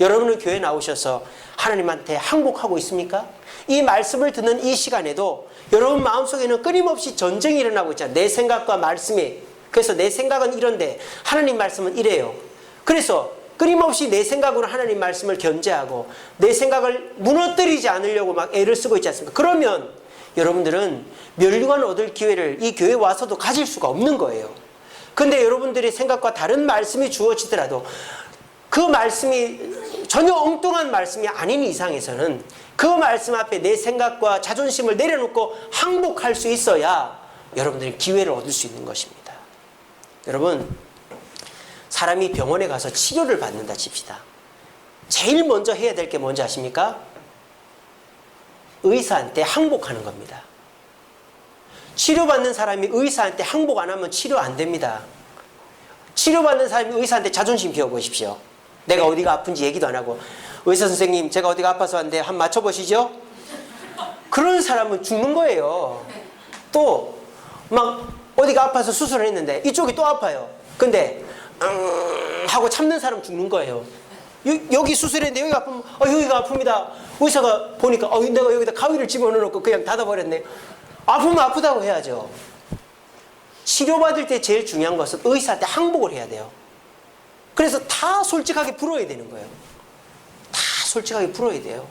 여러분은 교회 나오셔서 하나님한테 항복하고 있습니까? 이 말씀을 듣는 이 시간에도 여러분 마음속에는 끊임없이 전쟁이 일어나고 있잖아요. 내 생각과 말씀이. 그래서 내 생각은 이런데 하나님 말씀은 이래요. 그래서 끊임없이 내 생각으로 하나님 말씀을 견제하고 내 생각을 무너뜨리지 않으려고 막 애를 쓰고 있지 않습니까? 그러면 여러분들은 멸류관 얻을 기회를 이 교회에 와서도 가질 수가 없는 거예요. 근데 여러분들의 생각과 다른 말씀이 주어지더라도 그 말씀이 전혀 엉뚱한 말씀이 아닌 이상에서는 그 말씀 앞에 내 생각과 자존심을 내려놓고 항복할 수 있어야 여러분들이 기회를 얻을 수 있는 것입니다. 여러분, 사람이 병원에 가서 치료를 받는다 칩시다. 제일 먼저 해야 될 게 뭔지 아십니까? 의사한테 항복하는 겁니다. 치료받는 사람이 의사한테 항복 안 하면 치료 안 됩니다. 치료받는 사람이 의사한테 자존심 비워보십시오. 내가 어디가 아픈지 얘기도 안 하고, 의사 선생님, 제가 어디가 아파서 왔는데 한번 맞춰보시죠? 그런 사람은 죽는 거예요. 또 막 어디가 아파서 수술을 했는데 이쪽이 또 아파요. 근데 하고 참는 사람 죽는 거예요. 여기 수술했는데 여기가 아프면 여기가 아픕니다. 의사가 보니까 내가 여기다 가위를 집어넣어놓고 그냥 닫아버렸네. 아프면 아프다고 해야죠. 치료받을 때 제일 중요한 것은 의사한테 항복을 해야 돼요. 그래서 다 솔직하게 풀어야 되는 거예요. 다 솔직하게 풀어야 돼요.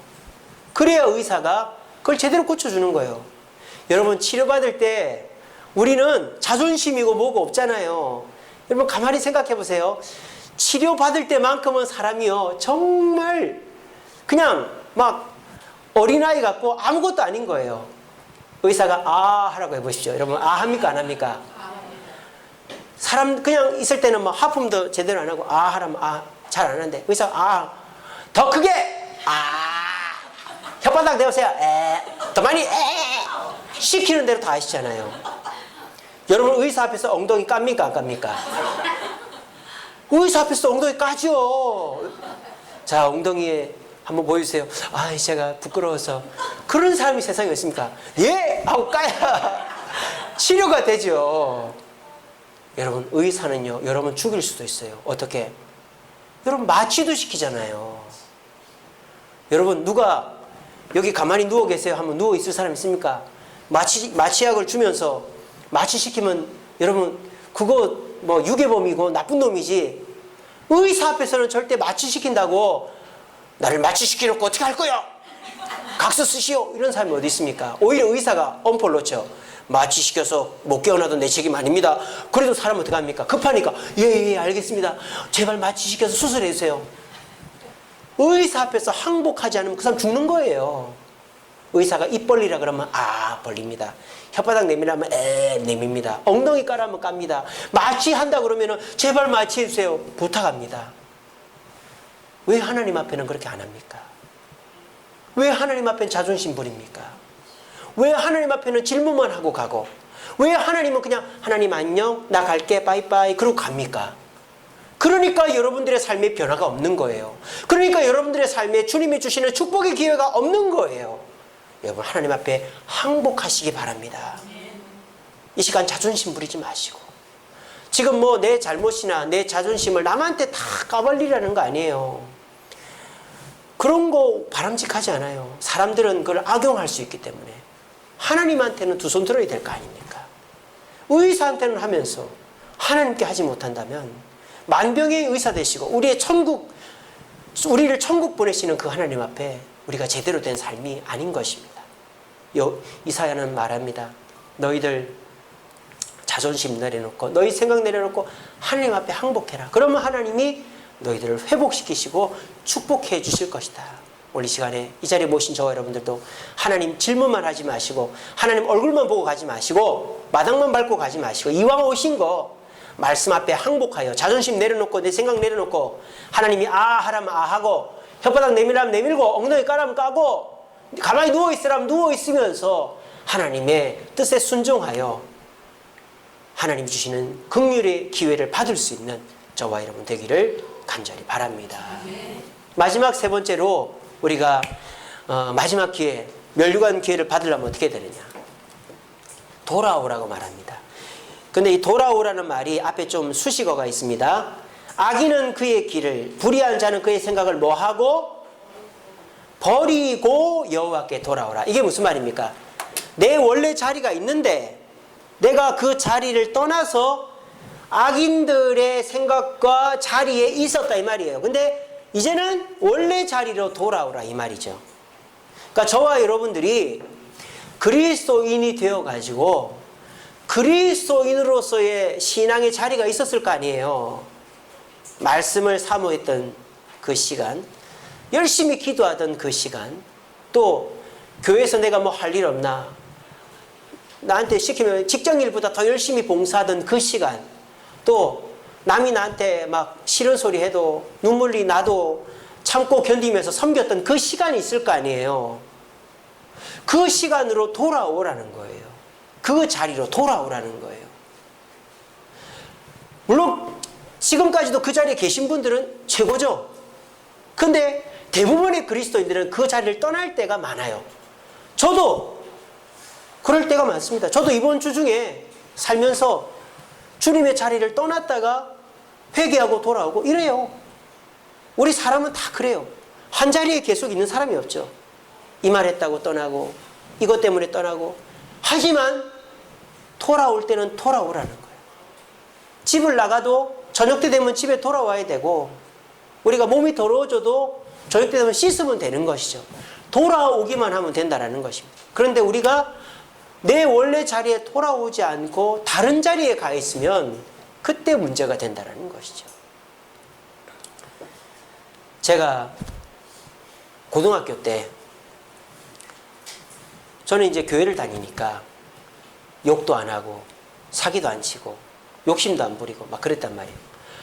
그래야 의사가 그걸 제대로 고쳐주는 거예요. 여러분, 치료받을 때 우리는 자존심이고 뭐고 없잖아요. 여러분, 가만히 생각해 보세요. 치료받을 때만큼은 사람이요, 정말 그냥 막 어린아이 같고 아무것도 아닌 거예요. 의사가 아 하라고 해보십시오. 여러분, 아 합니까 안 합니까? 사람 그냥 있을 때는 막 하품도 제대로 안 하고 아 하라면 아 잘 안 하는데 의사가 아 더 크게 아 혓바닥 대보세요. 더 많이 시키는 대로 다 하시잖아요. 여러분, 의사 앞에서 엉덩이 깝니까 안 깝니까? 의사 앞에서 엉덩이 까죠. 자, 엉덩이에 한번 보여주세요. 아, 제가 부끄러워서. 그런 사람이 세상에 있습니까? 예! 하고 까야 치료가 되죠. 여러분, 의사는요, 여러분 죽일 수도 있어요. 어떻게? 여러분, 마취도 시키잖아요. 여러분, 누가 여기 가만히 누워 계세요 하면 누워 있을 사람 있습니까? 마취약을 주면서 마취시키면 여러분, 그거 뭐 유괴범이고 나쁜 놈이지. 의사 앞에서는 절대 마취시킨다고 나를 마취시키놓고 어떻게 할 거야? 각서 쓰시오. 이런 사람이 어디 있습니까? 오히려 의사가 엄포를 놓죠. 마취시켜서 못 깨어나도 내 책임 아닙니다. 그래도 사람은 어떻게 합니까? 급하니까 예, 알겠습니다. 제발 마취시켜서 수술해 주세요. 의사 앞에서 항복하지 않으면 그 사람 죽는 거예요. 의사가 입 벌리라 그러면 아 벌립니다. 혓바닥 내밀라면 내밉니다. 엉덩이 까라면 깝니다. 마취한다 그러면은 제발 마취해 주세요. 부탁합니다. 왜 하나님 앞에는 그렇게 안 합니까? 왜 하나님 앞에는 자존심 부립니까? 왜 하나님 앞에는 질문만 하고 가고, 왜 하나님은 그냥 하나님 안녕 나 갈게 빠이빠이 그러고 갑니까? 그러니까 여러분들의 삶에 변화가 없는 거예요. 그러니까 여러분들의 삶에 주님이 주시는 축복의 기회가 없는 거예요. 여러분, 하나님 앞에 항복하시기 바랍니다. 이 시간 자존심 부리지 마시고, 지금 뭐 내 잘못이나 내 자존심을 남한테 다 까발리라는 거 아니에요. 그런 거 바람직하지 않아요. 사람들은 그걸 악용할 수 있기 때문에 하나님한테는 두 손 들어야 될 거 아닙니까? 의사한테는 하면서 하나님께 하지 못한다면 만병의 의사 되시고 우리를 천국 보내시는 그 하나님 앞에 우리가 제대로 된 삶이 아닌 것입니다. 이사야는 말합니다. 너희들 자존심 내려놓고 너희 생각 내려놓고 하나님 앞에 항복해라. 그러면 하나님이 너희들을 회복시키시고 축복해 주실 것이다. 오늘 이 시간에 이 자리에 모신 저와 여러분들도 하나님 질문만 하지 마시고 하나님 얼굴만 보고 가지 마시고 마당만 밟고 가지 마시고 이왕 오신 거 말씀 앞에 항복하여 자존심 내려놓고 내 생각 내려놓고 하나님이 아 하라면 아 하고 혓바닥 내밀라면 내밀고 엉덩이 까라면 까고 가만히 누워있으라면 누워있으면서 하나님의 뜻에 순종하여 하나님이 주시는 긍휼의 기회를 받을 수 있는 저와 여러분 되기를 간절히 바랍니다. 마지막 세 번째로 우리가 마지막 기회, 면류관 기회를 받으려면 어떻게 되느냐? 돌아오라고 말합니다. 근데 이 돌아오라는 말이 앞에 좀 수식어가 있습니다. 악인은 그의 길을, 불의한 자는 그의 생각을 뭐하고? 버리고 여호와께 돌아오라. 이게 무슨 말입니까? 내 원래 자리가 있는데 내가 그 자리를 떠나서 악인들의 생각과 자리에 있었다 이 말이에요. 근데 이제는 원래 자리로 돌아오라 이 말이죠. 그러니까 저와 여러분들이 그리스도인이 되어가지고 그리스도인으로서의 신앙의 자리가 있었을 거 아니에요. 말씀을 사모했던 그 시간, 열심히 기도하던 그 시간, 또 교회에서 내가 뭐 할 일 없나, 나한테 시키면 직장일보다 더 열심히 봉사하던 그 시간, 또 남이 나한테 막 싫은 소리 해도 눈물이 나도 참고 견디면서 섬겼던 그 시간이 있을 거 아니에요. 그 시간으로 돌아오라는 거예요. 그 자리로 돌아오라는 거예요. 물론 지금까지도 그 자리에 계신 분들은 최고죠. 근데 대부분의 그리스도인들은 그 자리를 떠날 때가 많아요. 저도 그럴 때가 많습니다. 저도 이번 주 중에 살면서 주님의 자리를 떠났다가 회개하고 돌아오고 이래요. 우리 사람은 다 그래요. 한 자리에 계속 있는 사람이 없죠. 이 말 했다고 떠나고 이것 때문에 떠나고, 하지만 돌아올 때는 돌아오라는 거예요. 집을 나가도 저녁 때 되면 집에 돌아와야 되고, 우리가 몸이 더러워져도 저녁 때 되면 씻으면 되는 것이죠. 돌아오기만 하면 된다는 것입니다. 그런데 우리가 내 원래 자리에 돌아오지 않고 다른 자리에 가 있으면 그때 문제가 된다는 것이죠. 제가 고등학교 때 저는 이제 교회를 다니니까 욕도 안 하고 사기도 안 치고 욕심도 안 부리고 막 그랬단 말이에요.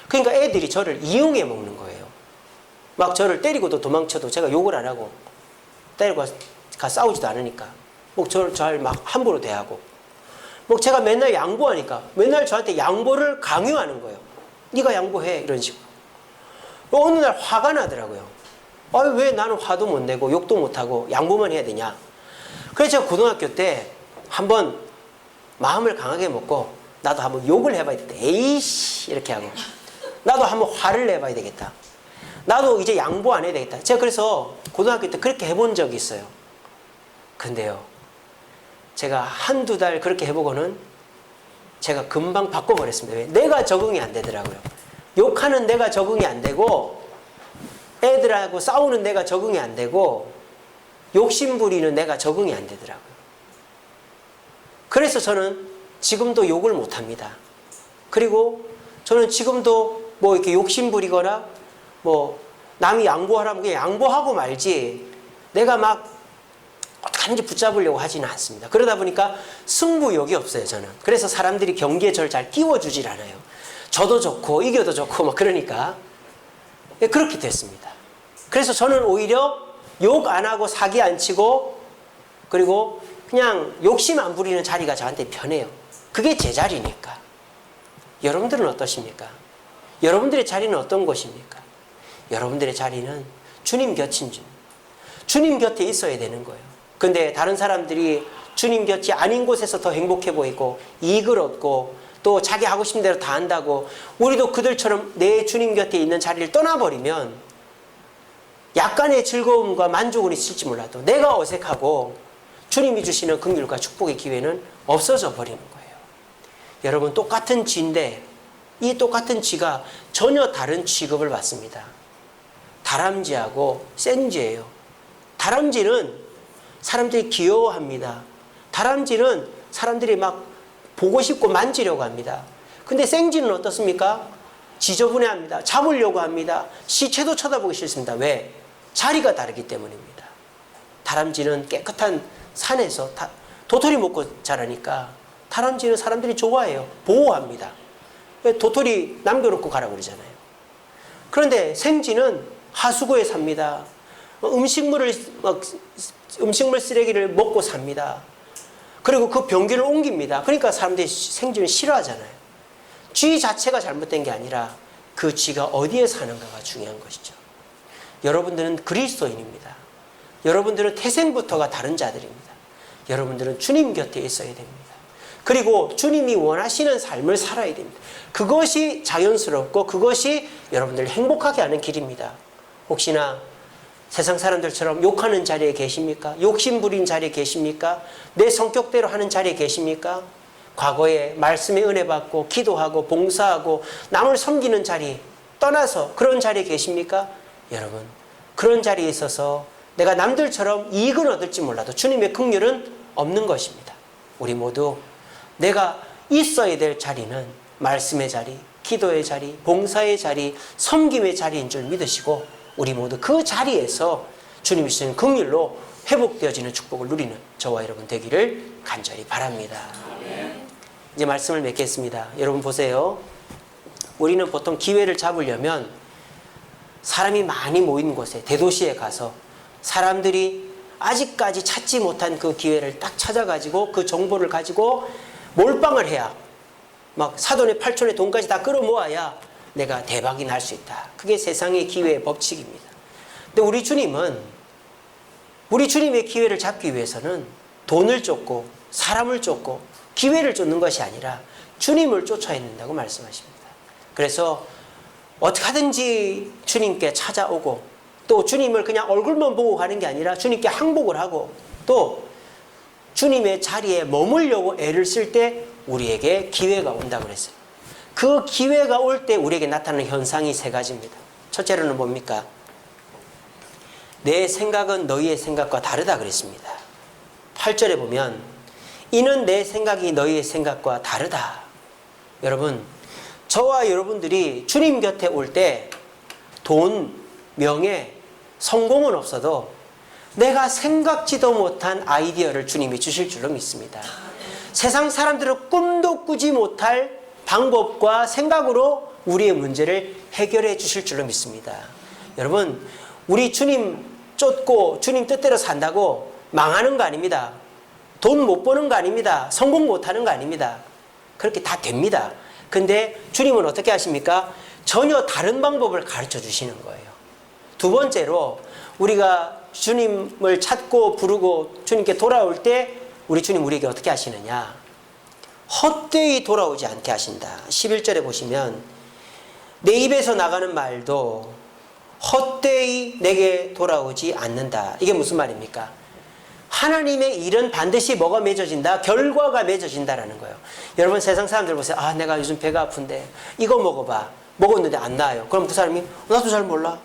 그러니까 애들이 저를 이용해 먹는 거예요. 막 저를 때리고도 도망쳐도 제가 욕을 안 하고 때리고 가 싸우지도 않으니까 뭐 저를 잘 막 함부로 대하고, 뭐 제가 맨날 양보하니까 맨날 저한테 양보를 강요하는 거예요. 네가 양보해 이런 식으로. 어느 날 화가 나더라고요. 왜 나는 화도 못 내고 욕도 못 하고 양보만 해야 되냐. 그래서 제가 고등학교 때 한번 마음을 강하게 먹고 나도 한번 욕을 해봐야 되겠다. 에이씨 이렇게 하고 나도 한번 화를 내봐야 되겠다. 나도 이제 양보 안 해야 되겠다. 제가 그래서 고등학교 때 그렇게 해본 적이 있어요. 근데요, 제가 한두 달 그렇게 해보고는 제가 금방 바꿔버렸습니다. 왜? 내가 적응이 안 되더라고요. 욕하는 내가 적응이 안 되고, 애들하고 싸우는 내가 적응이 안 되고, 욕심 부리는 내가 적응이 안 되더라고요. 그래서 저는 지금도 욕을 못 합니다. 그리고 저는 지금도 뭐 이렇게 욕심 부리거나 뭐 남이 양보하라면 그냥 양보하고 말지 내가 막 어떡하는지 붙잡으려고 하지는 않습니다. 그러다 보니까 승부욕이 없어요, 저는. 그래서 사람들이 경기에 저를 잘 끼워주질 않아요. 저도 좋고 이겨도 좋고 막 그러니까 그렇게 됐습니다. 그래서 저는 오히려 욕 안 하고 사기 안 치고 그리고 그냥 욕심 안 부리는 자리가 저한테 편해요. 그게 제 자리니까. 여러분들은 어떠십니까? 여러분들의 자리는 어떤 곳입니까? 여러분들의 자리는 주님 곁인 줄. 주님 곁에 있어야 되는 거예요. 근데 다른 사람들이 주님 곁이 아닌 곳에서 더 행복해 보이고 이익을 얻고 또 자기 하고 싶은 대로 다 한다고 우리도 그들처럼 내 주님 곁에 있는 자리를 떠나버리면 약간의 즐거움과 만족은 있을지 몰라도 내가 어색하고 주님이 주시는 긍휼과 축복의 기회는 없어져 버리는 거예요. 여러분, 똑같은 쥐인데 이 똑같은 쥐가 전혀 다른 취급을 받습니다. 다람쥐하고 생쥐예요. 다람쥐는 사람들이 귀여워합니다. 다람쥐는 사람들이 막 보고 싶고 만지려고 합니다. 근데 생쥐는 어떻습니까? 지저분해합니다. 잡으려고 합니다. 시체도 쳐다보기 싫습니다. 왜? 자리가 다르기 때문입니다. 다람쥐는 깨끗한 산에서 도토리 먹고 자라니까 다람쥐는 사람들이 좋아해요. 보호합니다. 도토리 남겨놓고 가라고 그러잖아요. 그런데 생쥐는 하수구에 삽니다. 음식물 쓰레기를 먹고 삽니다. 그리고 그 병기를 옮깁니다. 그러니까 사람들이 생쥐는 싫어하잖아요. 쥐 자체가 잘못된 게 아니라 그 쥐가 어디에 사는가가 중요한 것이죠. 여러분들은 그리스도인입니다. 여러분들은 태생부터가 다른 자들입니다. 여러분들은 주님 곁에 있어야 됩니다. 그리고 주님이 원하시는 삶을 살아야 됩니다. 그것이 자연스럽고 그것이 여러분들을 행복하게 하는 길입니다. 혹시나 세상 사람들처럼 욕하는 자리에 계십니까? 욕심 부린 자리에 계십니까? 내 성격대로 하는 자리에 계십니까? 과거에 말씀의 은혜 받고 기도하고 봉사하고 남을 섬기는 자리 떠나서 그런 자리에 계십니까? 여러분, 그런 자리에 있어서 내가 남들처럼 이익은 얻을지 몰라도 주님의 긍휼은 없는 것입니다. 우리 모두 내가 있어야 될 자리는 말씀의 자리, 기도의 자리, 봉사의 자리, 섬김의 자리인 줄 믿으시고 우리 모두 그 자리에서 주님이 주시는 긍휼로 회복되어지는 축복을 누리는 저와 여러분 되기를 간절히 바랍니다. 이제 말씀을 맺겠습니다. 여러분 보세요. 우리는 보통 기회를 잡으려면 사람이 많이 모인 곳에, 대도시에 가서 사람들이 아직까지 찾지 못한 그 기회를 딱 찾아가지고 그 정보를 가지고 몰빵을 해야, 막 사돈의 팔촌의 돈까지 다 끌어모아야 내가 대박이 날 수 있다. 그게 세상의 기회의 법칙입니다. 근데 우리 주님은 우리 주님의 기회를 잡기 위해서는 돈을 쫓고 사람을 쫓고 기회를 쫓는 것이 아니라 주님을 쫓아야 된다고 말씀하십니다. 그래서 어떻게 하든지 주님께 찾아오고 또 주님을 그냥 얼굴만 보고 가는 게 아니라 주님께 항복을 하고 또 주님의 자리에 머물려고 애를 쓸 때 우리에게 기회가 온다고 그랬어요. 그 기회가 올 때 우리에게 나타나는 현상이 세 가지입니다. 첫째로는 뭡니까? 내 생각은 너희의 생각과 다르다 그랬습니다. 8절에 보면 이는 내 생각이 너희의 생각과 다르다. 여러분, 저와 여러분들이 주님 곁에 올 때 돈, 명예, 성공은 없어도 내가 생각지도 못한 아이디어를 주님이 주실 줄로 믿습니다. 세상 사람들은 꿈도 꾸지 못할 방법과 생각으로 우리의 문제를 해결해 주실 줄로 믿습니다. 여러분, 우리 주님 쫓고 주님 뜻대로 산다고 망하는 거 아닙니다. 돈 못 버는 거 아닙니다. 성공 못 하는 거 아닙니다. 그렇게 다 됩니다. 근데 주님은 어떻게 하십니까? 전혀 다른 방법을 가르쳐 주시는 거예요. 두 번째로 우리가 주님을 찾고 부르고 주님께 돌아올 때 우리 주님 우리에게 어떻게 하시느냐? 헛되이 돌아오지 않게 하신다. 11절에 보시면 내 입에서 나가는 말도 헛되이 내게 돌아오지 않는다. 이게 무슨 말입니까? 하나님의 일은 반드시 뭐가 맺어진다? 결과가 맺어진다라는 거예요. 여러분 세상 사람들 보세요. 아, 내가 요즘 배가 아픈데 이거 먹어봐. 먹었는데 안 나아요. 그럼 그 사람이 나도 잘 몰라.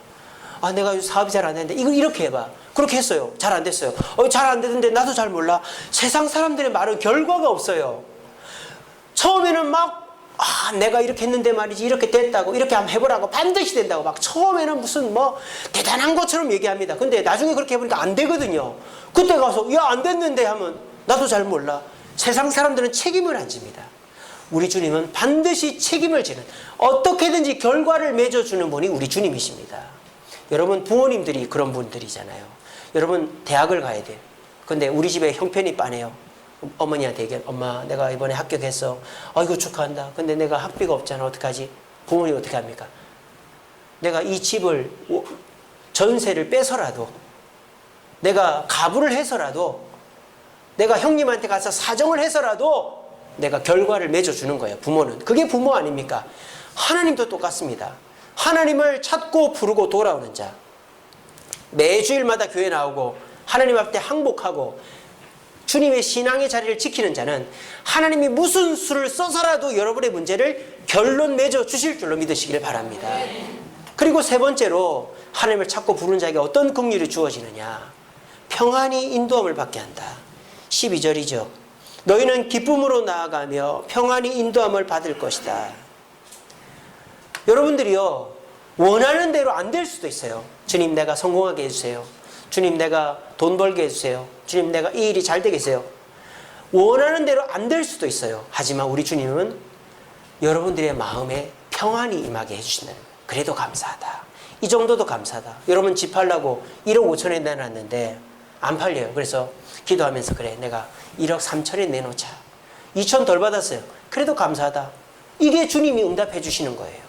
아, 내가 요즘 사업이 잘 안 되는데 이거 이렇게 해봐. 그렇게 했어요. 잘 안 됐어요. 잘 안 되는데 나도 잘 몰라. 세상 사람들의 말은 결과가 없어요. 처음에는 막 내가 이렇게 했는데 말이지 이렇게 됐다고 이렇게 한번 해보라고 반드시 된다고 막 처음에는 무슨 뭐 대단한 것처럼 얘기합니다. 근데 나중에 그렇게 해보니까 안 되거든요. 그때 가서 야, 안 됐는데 하면 나도 잘 몰라. 세상 사람들은 책임을 안 집니다. 우리 주님은 반드시 책임을 지는 어떻게든지 결과를 맺어주는 분이 우리 주님이십니다. 여러분 부모님들이 그런 분들이잖아요. 여러분 대학을 가야 돼요. 근데 우리 집에 형편이 빠네요. 어머니한테 얘기해. 엄마 내가 이번에 합격했어. 아이고 축하한다. 근데 내가 학비가 없잖아. 어떡하지? 부모님 어떻게 합니까? 내가 이 집을 전세를 빼서라도 내가 가부를 해서라도 내가 형님한테 가서 사정을 해서라도 내가 결과를 맺어주는 거예요. 부모는. 그게 부모 아닙니까? 하나님도 똑같습니다. 하나님을 찾고 부르고 돌아오는 자, 매주일마다 교회 나오고 하나님 앞에 항복하고 주님의 신앙의 자리를 지키는 자는 하나님이 무슨 수를 써서라도 여러분의 문제를 결론 맺어 주실 줄로 믿으시길 바랍니다. 그리고 세 번째로 하나님을 찾고 부르는 자에게 어떤 긍휼이 주어지느냐? 평안히 인도함을 받게 한다. 12절이죠. 너희는 기쁨으로 나아가며 평안히 인도함을 받을 것이다. 여러분들이요, 원하는 대로 안 될 수도 있어요. 주님, 내가 성공하게 해주세요. 주님, 내가 돈 벌게 해주세요. 주님, 내가 이 일이 잘 되게 해주세요. 원하는 대로 안 될 수도 있어요. 하지만 우리 주님은 여러분들의 마음에 평안이 임하게 해주신다는 거예요. 그래도 감사하다. 이 정도도 감사하다. 여러분 집 팔려고 1억 5천에 내놨는데 안 팔려요. 그래서 기도하면서 그래, 내가 1억 3천에 내놓자. 2천 덜 받았어요. 그래도 감사하다. 이게 주님이 응답해 주시는 거예요.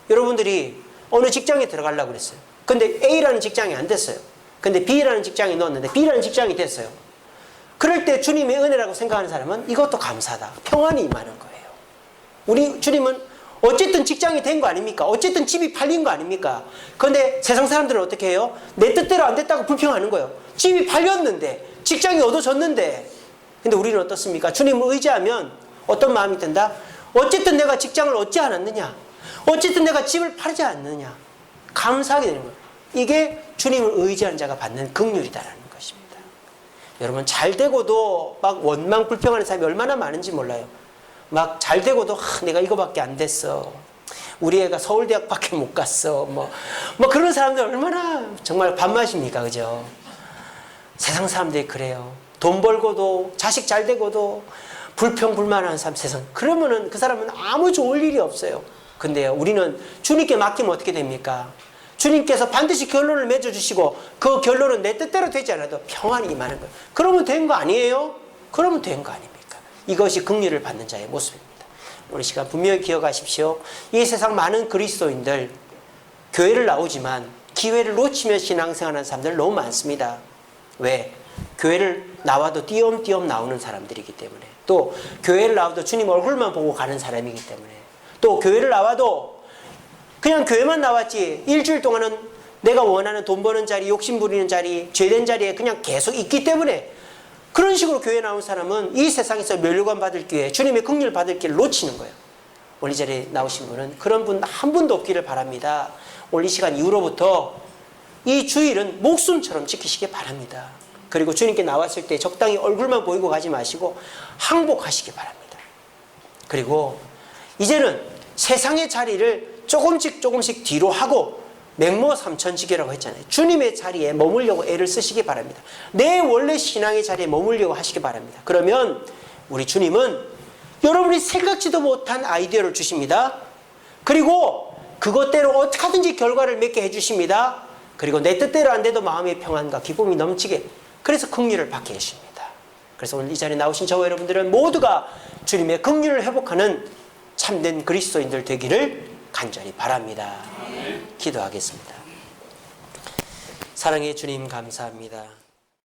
여러분들이 어느 직장에 들어가려고 그랬어요. 근데 A라는 직장이 안 됐어요. 근데 B라는 직장에 넣었는데 B라는 직장이 됐어요. 그럴 때 주님의 은혜라고 생각하는 사람은 이것도 감사하다. 평안이 임하는 거예요. 우리 주님은 어쨌든 직장이 된 거 아닙니까? 어쨌든 집이 팔린 거 아닙니까? 그런데 세상 사람들은 어떻게 해요? 내 뜻대로 안 됐다고 불평하는 거예요. 집이 팔렸는데, 직장이 얻어졌는데. 근데 우리는 어떻습니까? 주님을 의지하면 어떤 마음이 든다? 어쨌든 내가 직장을 얻지 않았느냐? 어쨌든 내가 집을 팔지 않느냐? 감사하게 되는 거예요. 이게 주님을 의지하는 자가 받는 긍휼이다라는 것입니다. 여러분, 잘 되고도 막 원망 불평하는 사람이 얼마나 많은지 몰라요. 막 잘 되고도 내가 이거밖에 안 됐어. 우리 애가 서울대학밖에 못 갔어. 뭐 그런 사람들 얼마나 정말 밥맛입니까? 그죠? 세상 사람들이 그래요. 돈 벌고도 자식 잘 되고도 불평불만하는 사람 세상. 그러면은 그 사람은 아무 좋을 일이 없어요. 근데요, 우리는 주님께 맡기면 어떻게 됩니까? 주님께서 반드시 결론을 맺어주시고 그 결론은 내 뜻대로 되지 않아도 평안이 임하는 거예요. 그러면 된 거 아니에요? 그러면 된 거 아닙니까? 이것이 긍휼을 받는 자의 모습입니다. 오늘 시간 분명히 기억하십시오. 이 세상 많은 그리스도인들 교회를 나오지만 기회를 놓치며 신앙생활하는 사람들 너무 많습니다. 왜? 교회를 나와도 띄엄띄엄 나오는 사람들이기 때문에, 또 교회를 나와도 주님 얼굴만 보고 가는 사람이기 때문에, 또 교회를 나와도 그냥 교회만 나왔지 일주일 동안은 내가 원하는 돈 버는 자리, 욕심 부리는 자리, 죄된 자리에 그냥 계속 있기 때문에 그런 식으로 교회 나온 사람은 이 세상에서 면류관 받을 기회, 주님의 긍휼 받을 기회를 놓치는 거예요. 오늘 이 자리에 나오신 분은 그런 분 한 분도 없기를 바랍니다. 오늘 이 시간 이후로부터 이 주일은 목숨처럼 지키시기 바랍니다. 그리고 주님께 나왔을 때 적당히 얼굴만 보이고 가지 마시고 항복하시기 바랍니다. 그리고 이제는 세상의 자리를 조금씩 뒤로 하고 맹모 삼천지계라고 했잖아요. 주님의 자리에 머물려고 애를 쓰시기 바랍니다. 내 원래 신앙의 자리에 머물려고 하시기 바랍니다. 그러면 우리 주님은 여러분이 생각지도 못한 아이디어를 주십니다. 그리고 그것대로 어떻게 하든지 결과를 맺게 해주십니다. 그리고 내 뜻대로 안 돼도 마음의 평안과 기쁨이 넘치게, 그래서 긍휼을 받게 해주십니다. 그래서 오늘 이 자리에 나오신 저와 여러분들은 모두가 주님의 긍휼을 회복하는 참된 그리스도인들 되기를 간절히 바랍니다. 기도하겠습니다. 사랑의 주님, 감사합니다.